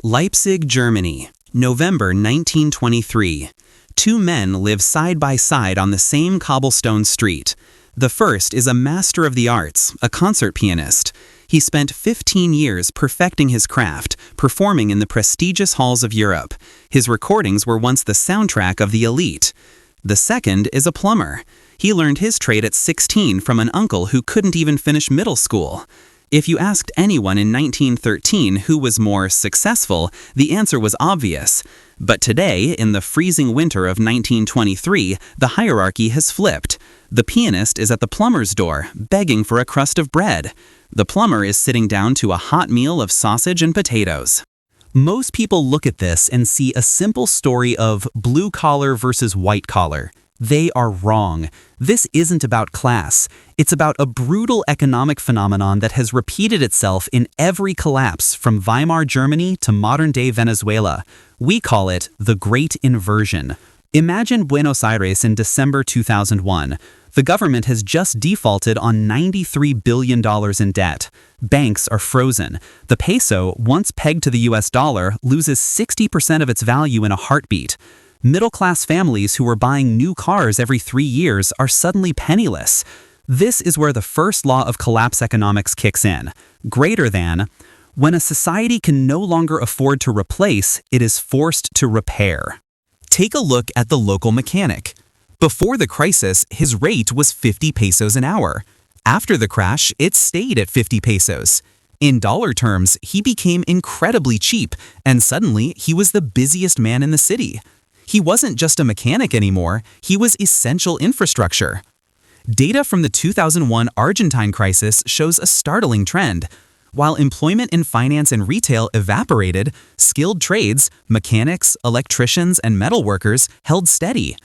Leipzig, Germany, November 1923. Two men live side by side on the same cobblestone street. The first is a master of the arts, a concert pianist. He spent 15 years perfecting his craft, performing in the prestigious halls of Europe. His recordings were once the soundtrack of the elite. The second is a plumber. He learned his trade at 16 from an uncle who couldn't even finish middle school. If you asked anyone in 1913 who was more successful, the answer was obvious. But today, in the freezing winter of 1923, the hierarchy has flipped. The pianist is at the plumber's door, begging for a crust of bread. The plumber is sitting down to a hot meal of sausage and potatoes. Most people look at this and see a simple story of blue collar versus white collar. They are wrong. This isn't about class. It's about a brutal economic phenomenon that has repeated itself in every collapse from Weimar Germany to modern-day Venezuela. We call it the Great Inversion. Imagine Buenos Aires in December 2001. The government has just defaulted on $93 billion in debt. Banks are frozen. The peso, once pegged to the US dollar, loses 60% of its value in a heartbeat. Middle-class families who were buying new cars every 3 years are suddenly penniless. This is where the first law of collapse economics kicks in. Greater than, when a society can no longer afford to replace, it is forced to repair. Take a look at the local mechanic. Before the crisis, his rate was 50 pesos an hour. After the crash, it stayed at 50 pesos. In dollar terms, he became incredibly cheap, and suddenly he was the busiest man in the city. He wasn't just a mechanic anymore, he was essential infrastructure. Data from the 2001 Argentine crisis shows a startling trend. While employment in finance and retail evaporated, skilled trades, mechanics, electricians, and metalworkers held steady.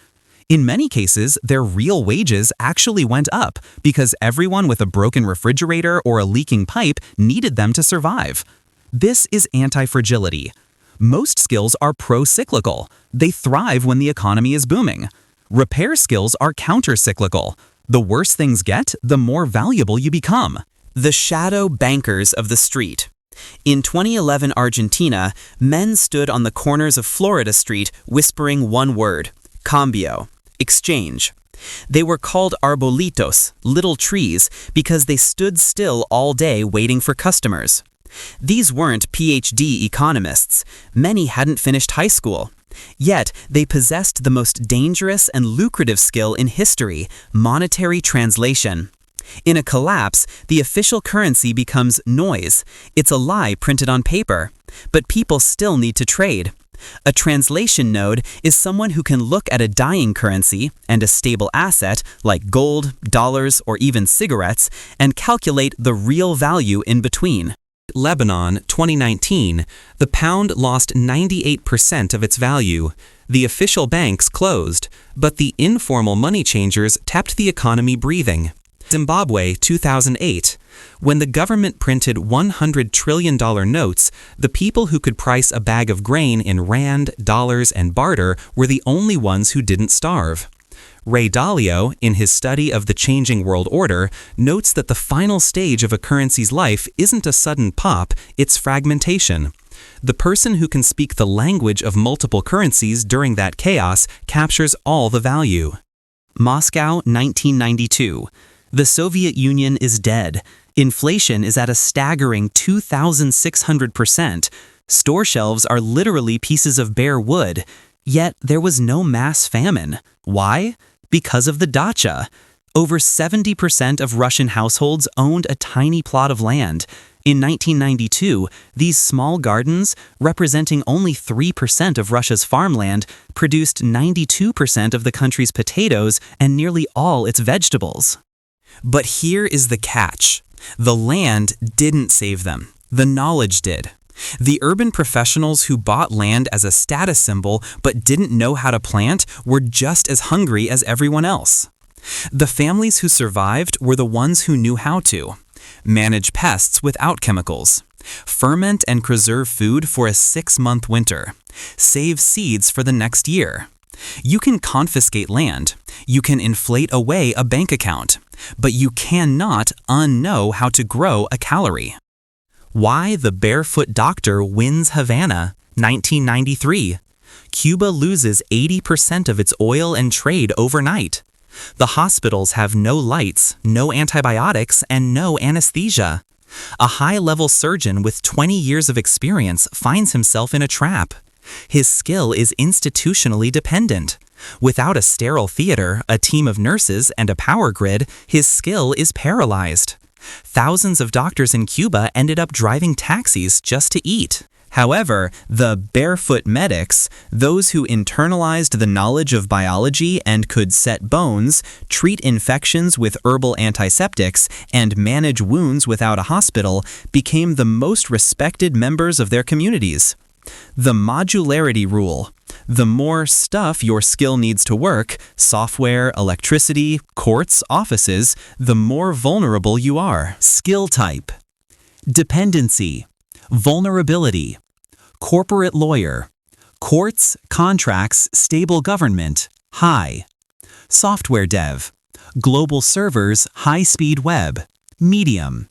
In many cases, their real wages actually went up because everyone with a broken refrigerator or a leaking pipe needed them to survive. This is anti-fragility. Most skills are pro-cyclical. They thrive when the economy is booming. Repair skills are counter-cyclical. The worse things get, the more valuable you become. The shadow bankers of the street. In 2011 Argentina, men stood on the corners of Florida Street whispering one word: cambio, exchange. They were called arbolitos, little trees, because they stood still all day waiting for customers. These weren't PhD economists. Many hadn't finished high school. Yet, they possessed the most dangerous and lucrative skill in history: monetary translation. In a collapse, the official currency becomes noise. It's a lie printed on paper. But people still need to trade. A translation node is someone who can look at a dying currency and a stable asset like gold, dollars, or even cigarettes and calculate the real value in between. Lebanon, 2019, the pound lost 98% of its value. The official banks closed, but the informal money changers kept the economy breathing. Zimbabwe, 2008. When the government printed $100 trillion notes, the people who could price a bag of grain in rand, dollars, and barter were the only ones who didn't starve. Ray Dalio, in his study of the changing world order, notes that the final stage of a currency's life isn't a sudden pop, it's fragmentation. The person who can speak the language of multiple currencies during that chaos captures all the value. Moscow, 1992. The Soviet Union is dead. Inflation is at a staggering 2,600%. Store shelves are literally pieces of bare wood. Yet there was no mass famine. Why? Because of the dacha. Over 70% of Russian households owned a tiny plot of land. In 1992, these small gardens, representing only 3% of Russia's farmland, produced 92% of the country's potatoes and nearly all its vegetables. But here is the catch. The land didn't save them. The knowledge did. The urban professionals who bought land as a status symbol but didn't know how to plant were just as hungry as everyone else. The families who survived were the ones who knew how to manage pests without chemicals, ferment and preserve food for a 6-month winter, save seeds for the next year. You can confiscate land, you can inflate away a bank account, but you cannot unknow how to grow a calorie. Why the Barefoot Doctor wins Havana, 1993. Cuba loses 80% of its oil and trade overnight. The hospitals have no lights, no antibiotics, and no anesthesia. A high-level surgeon with 20 years of experience finds himself in a trap. His skill is institutionally dependent. Without a sterile theater, a team of nurses, and a power grid, his skill is paralyzed. Thousands of doctors in Cuba ended up driving taxis just to eat. However, the barefoot medics, those who internalized the knowledge of biology and could set bones, treat infections with herbal antiseptics, and manage wounds without a hospital, became the most respected members of their communities. The modularity rule. The more stuff your skill needs to work, software, electricity, courts, offices, the more vulnerable you are. Skill type. Dependency. Vulnerability. Corporate lawyer. Courts, contracts, stable government, high. Software dev. Global servers, high-speed web, medium.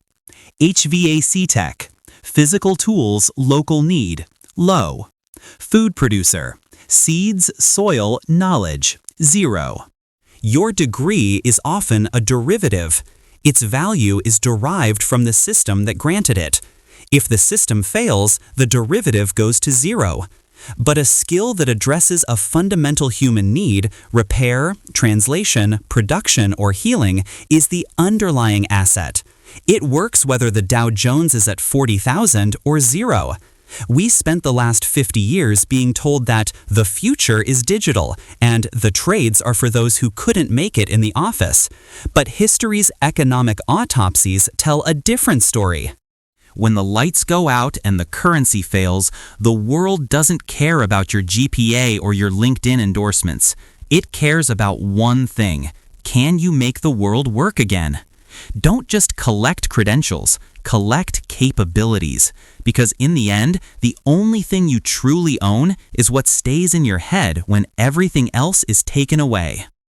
HVAC tech. Physical tools, local need, low. Food producer. Seeds, soil, knowledge, 0. Your degree is often a derivative. Its value is derived from the system that granted it. If the system fails, the derivative goes to 0. But a skill that addresses a fundamental human need, repair, translation, production, or healing, is the underlying asset. It works whether the Dow Jones is at 40,000 or 0. We spent the last 50 years being told that the future is digital and the trades are for those who couldn't make it in the office. But history's economic autopsies tell a different story. When the lights go out and the currency fails, the world doesn't care about your GPA or your LinkedIn endorsements. It cares about one thing. Can you make the world work again? Don't just collect credentials, collect capabilities. Because in the end, the only thing you truly own is what stays in your head when everything else is taken away.